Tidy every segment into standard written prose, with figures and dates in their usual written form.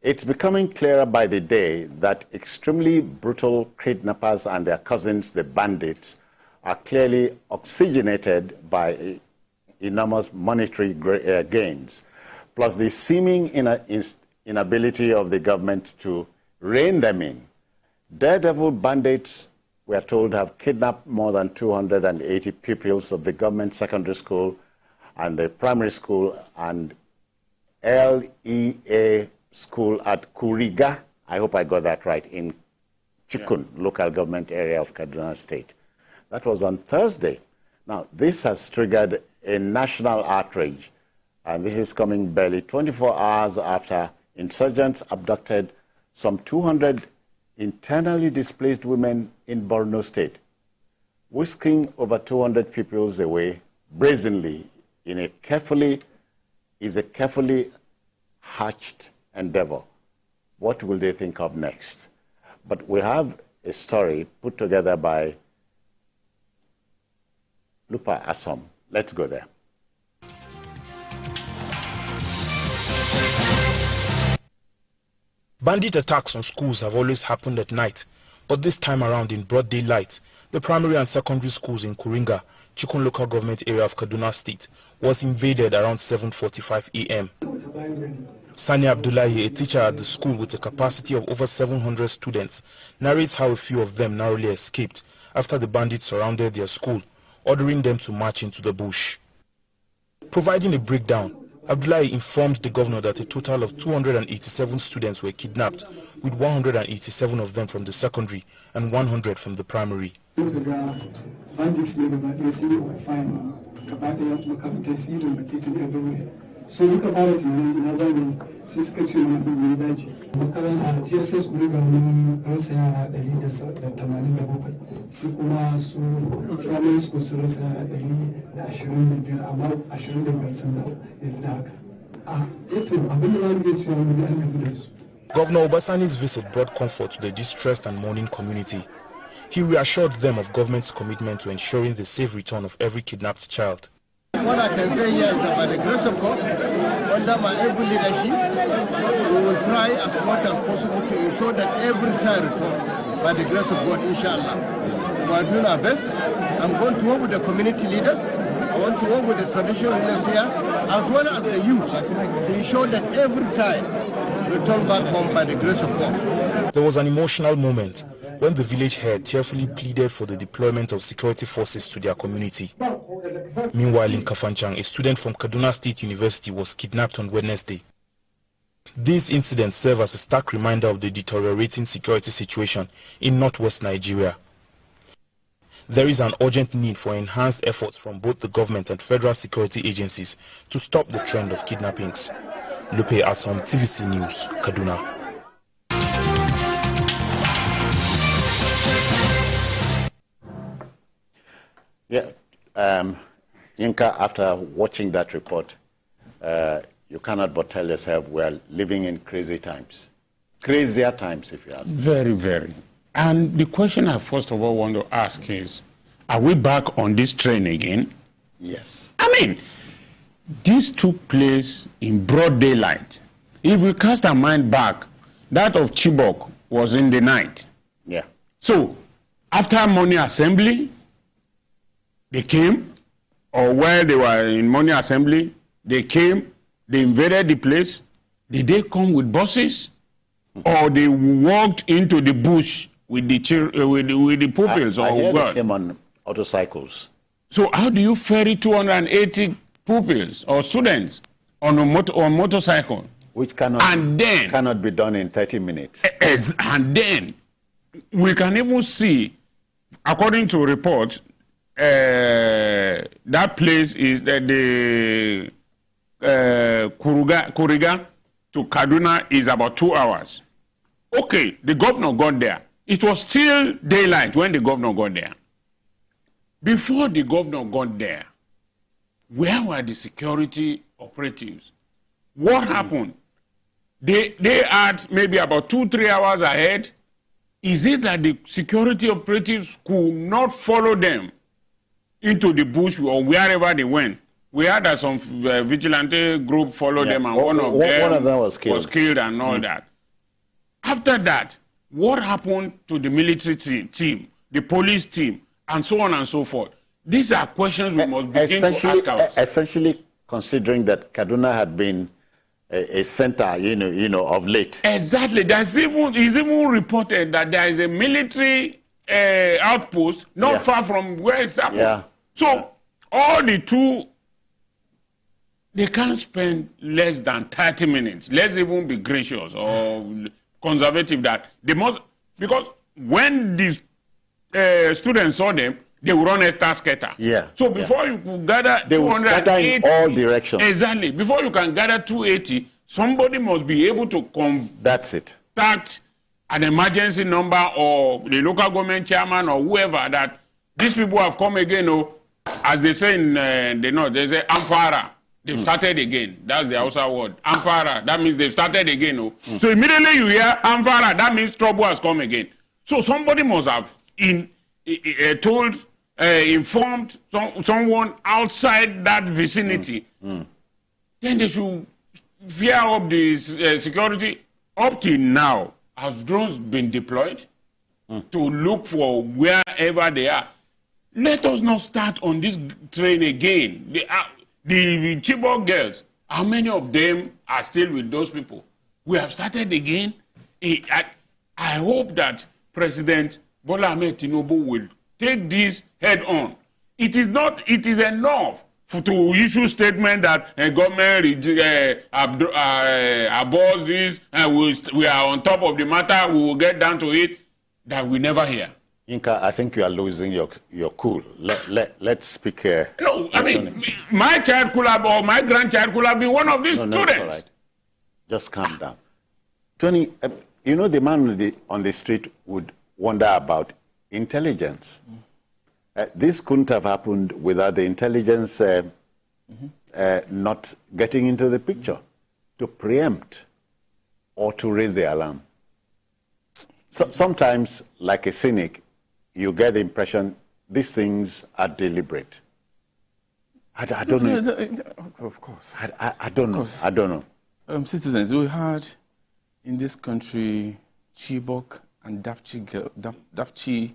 It's becoming clearer by the day that extremely brutal kidnappers and their cousins, the bandits, are clearly oxygenated by enormous monetary gains, plus the seeming inability of the government to rein them in. Daredevil bandits, we are told, have kidnapped more than 280 pupils of the government secondary school and the primary school and LEA school at Kuriga, I hope I got that right, in Chikun, local government area of Kaduna State. That was on Thursday. Now, this has triggered a national outrage, and this is coming barely 24 hours after insurgents abducted some 200 internally displaced women in Borno State, whisking over 200 pupils away brazenly in a carefully hatched endeavor. What will they think of next? But we have a story put together by Lupa Asom. Let's go there. Bandit attacks on schools have always happened at night, but this time around in broad daylight. The primary and secondary schools in Kuringa, Chikun local government area of Kaduna State, was invaded around 7:45 a.m. Sani Abdullahi, a teacher at the school with a capacity of over 700 students, narrates how a few of them narrowly escaped after the bandits surrounded their school, ordering them to march into the bush. Providing a breakdown, Abdullahi informed the governor that a total of 287 students were kidnapped, with 187 of them from the secondary and 100 from the primary. So look about it in Nazami, Siskatchewan, and Daji. Makaranta GSS Kuriga rasa yara 187, su kuma su primary school su rasa 125, amma 25 sun da yanzu haka. Abin da za mu iya cewa mu da an tafi da su. Governor Obasani's visit brought comfort to the distressed and mourning community. He reassured them of government's commitment to ensuring the safe return of every kidnapped child. What I can say here is that by the grace of God, under my able leadership, we will try as much as possible to ensure that every child returns by the grace of God, inshallah. We are doing our best. I'm going to work with the community leaders. I want to work with the traditional leaders here, as well as the youth, to ensure that every child returns back home by the grace of God. There was an emotional moment when the village head tearfully pleaded for the deployment of security forces to their community. Meanwhile, in Kafanchang, a student from Kaduna State University was kidnapped on Wednesday. These incidents serve as a stark reminder of the deteriorating security situation in northwest Nigeria. There is an urgent need for enhanced efforts from both the government and federal security agencies to stop the trend of kidnappings. Lupe Asom, TVC News, Kaduna. Yeah, Yinka, after watching that report, you cannot but tell yourself we're living in crazy times. Crazier times, if you ask. Very, very. And the question I first of all want to ask is, are we back on this train again? Yes. I mean, this took place in broad daylight. If we cast our mind back, that of Chibok was in the night. Yeah. So, after morning assembly, they came, or while they were in morning assembly, they came, they invaded the place. Did they come with buses? Or they walked into the bush with the pupils? I hear they came on motorcycles. So how do you ferry 280 pupils or students on a motorcycle? Which cannot be done in 30 minutes. And then we can even see, according to reports, that place is the Kuriga to Kaduna is about 2 hours. Okay, the governor got there. It was still daylight when the governor got there. Before the governor got there, where were the security operatives? What happened? They had maybe about 2-3 hours ahead. Is it that the security operatives could not follow them into the bush or wherever they went? We had some vigilante group follow them, and one of them was killed and all that. After that, what happened to the military team, the police team, and so on and so forth? These are questions we must begin to ask ourselves. Essentially, considering that Kaduna had been a center, of late. Exactly. It's even reported that there is a military outpost not far from where it's happened. Yeah. So all the two, they can't spend less than 30 minutes. Let's even be gracious or conservative that they must, because when these students saw them, they will run a scatter. Yeah. So before you could gather, they will scatter in all directions. Exactly. Before you can gather 280, somebody must be able to That's it. contact an emergency number or the local government chairman or whoever that these people have come again. Or as they say in the north, they say Ampara. They've started again. That's the Hausa word. Ampara. That means they've started again. Oh. So immediately you hear Ampara, that means trouble has come again. So somebody must have informed someone outside that vicinity. Then they should fear up the security. Up till now, has drones been deployed to look for wherever they are? Let us not start on this train again. The Chibok girls, how many of them are still with those people? We have started again. I hope that President Bola Ahmed Tinubu will take this head on. It is enough to issue statement that government abhors this and we are on top of the matter, we will get down to it, that we never hear. Inka, I think you are losing your cool. Let's speak. No, I mean, my child could have, or my grandchild could have been one of these students. All right. Just calm down. Tony, the man on the street would wonder about intelligence. This couldn't have happened without the intelligence not getting into the picture to preempt or to raise the alarm. So, sometimes, like a cynic, you get the impression these things are deliberate. I don't know. Of course. I don't know. I don't know. Citizens, we had in this country Chibok and Dapchi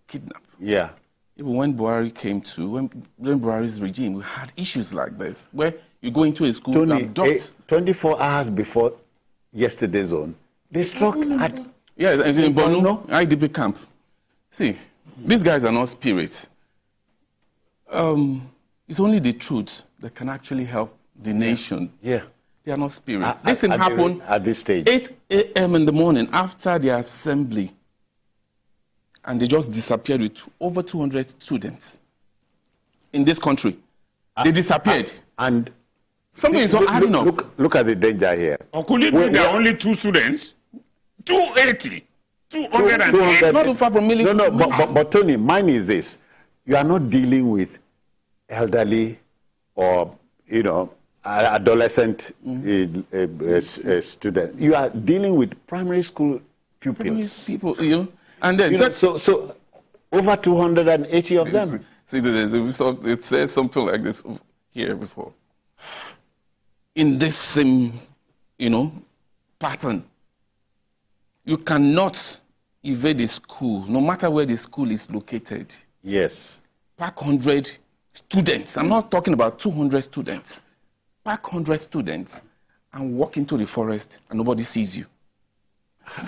kidnap. Yeah. Even when Buhari came to, when Buhari's regime, we had issues like this, where you go into a school, Tony, abduct. 24 hours before yesterday's own, they struck at... Yeah, in Borno, IDP camp. See, these guys are not spirits. It's only the truth that can actually help the nation. Yeah. They are not spirits. This thing happened at this stage. 8 a.m. in the morning after the assembly. And they just disappeared with over 200 students in this country. They disappeared. And something is not adding up. Look at the danger here. Or could it be there are only 2 students? 280. 208. Not too far from military. No, but Tony, mine is this. You are not dealing with elderly or, adolescent students. You are dealing with primary school pupils. People, and then... So over 280 of them. See, it says something like this here before. In this same, pattern, you cannot evade the school, no matter where the school is located. Yes. Pack 100 students. I'm not talking about 200 students. Pack 100 students and walk into the forest and nobody sees you.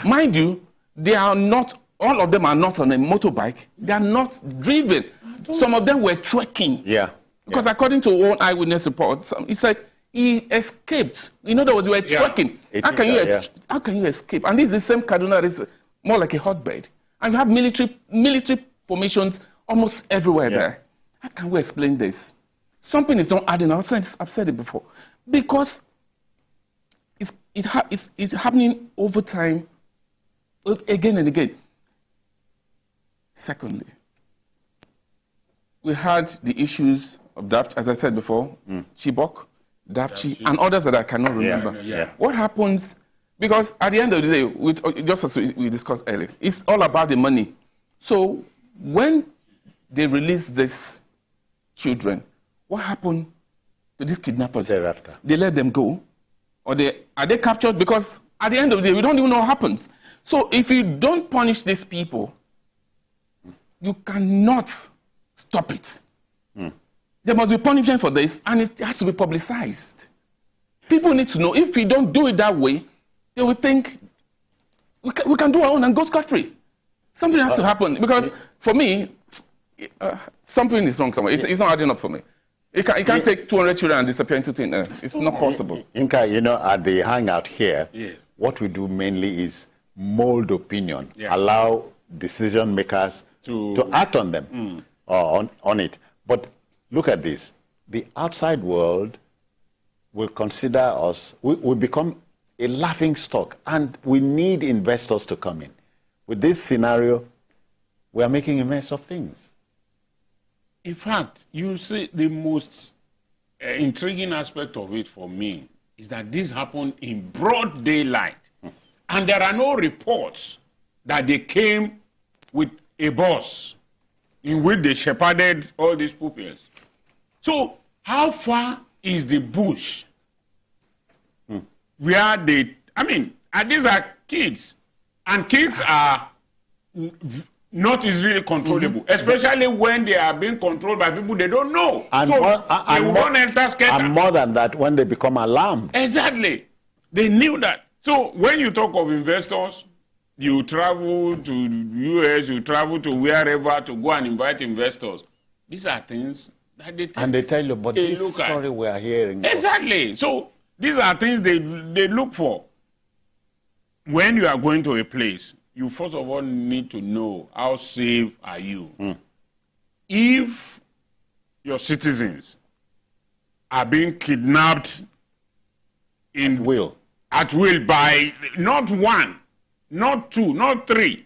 Mind you, they are not, all of them are not on a motorbike. They are not driven. Some of them were trekking. Yeah. Because according to one eyewitness report, he said he escaped. In other words, you were trekking. How can you escape? And this is the same Kaduna that is more like a hotbed. And you have military formations almost everywhere there. How can we explain this? Something is not adding. I've said it before. Because it's happening over time, again and again. Secondly, we had the issues of Dapchi, as I said before, Chibok, Dapchi, and others that I cannot remember. Yeah. What happens, because at the end of the day, just as we discussed earlier, it's all about the money. So when they release these children, what happened to these kidnappers? Thereafter. They let them go? Or are they captured? Because At the end of the day, we don't even know what happens. So if you don't punish these people, you cannot stop it. There must be punishment for this, and it has to be publicized. People need to know. If we don't do it that way, they will think we can do our own and go scot-free. Something has to happen. Because for me, something is wrong somewhere. It's not adding up for me. You can't take 200 children and disappear into thin air. It's not possible. Inka, you know, at the hangout here, what we do mainly is mold opinion, allow decision makers to act on them or on it. But look at this. The outside world will consider us, we become a laughing stock, and we need investors to come in. With this scenario, we are making a mess of things. In fact, you see, the most intriguing aspect of it for me is that this happened in broad daylight. And there are no reports that they came with a bus in which they shepherded all these pupils. So how far is the bush where they, I mean, and these are kids, and kids are not easily controllable, especially when they are being controlled by people they don't know. And so they will not enter scatter. And more than that, when they become alarmed. Exactly. They knew that. So when you talk of investors, you travel to US, you travel to wherever to go and invite investors. These are things that they tell, and they tell you, but this story we are hearing. Exactly. So these are things they look for. When you are going to a place, you first of all need to know how safe are you. If your citizens are being kidnapped at will by not one, not two, not three,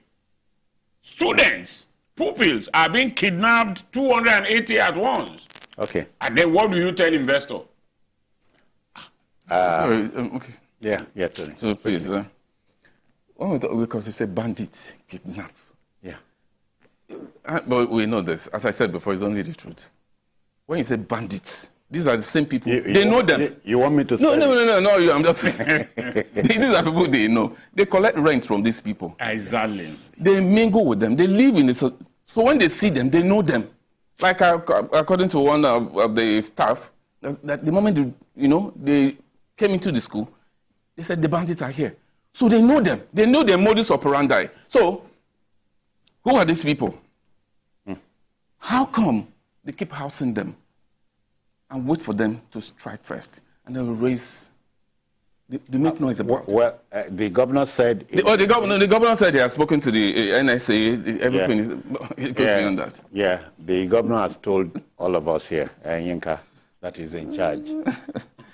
students, pupils are being kidnapped 280 at once. Okay. And then what do you tell investor? Okay. Yeah, Tony. So please, because you say bandits kidnap. Yeah. But we know this. As I said before, it's only the truth. When you say bandits, these are the same people. They know them. You want me to spell No, I'm just saying. These are people they know. They collect rent from these people. Exactly. They mingle with them. They live in it. So when they see them, they know them. Like according to one of the staff, that the moment they came into the school, they said the bandits are here. So they know them. They know their modus operandi. So who are these people? How come they keep housing them and wait for them to strike first, and then they make noise about it? Well, the governor said... The governor said he has spoken to the NSA. Everything is it goes beyond that. Yeah, the governor has told all of us here, Yinka, that he's in charge.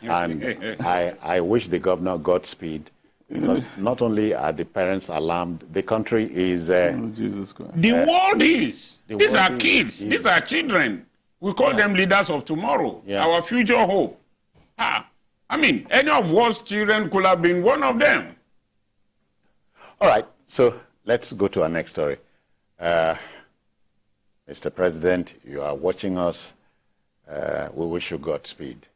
And I wish the governor Godspeed, because not only are the parents alarmed, the country is... Jesus Christ. The world is. These are kids. These are children. We call them leaders of tomorrow, our future hope. I mean, any of us children could have been one of them. All right, so let's go to our next story. Mr. President, you are watching us. We wish you Godspeed.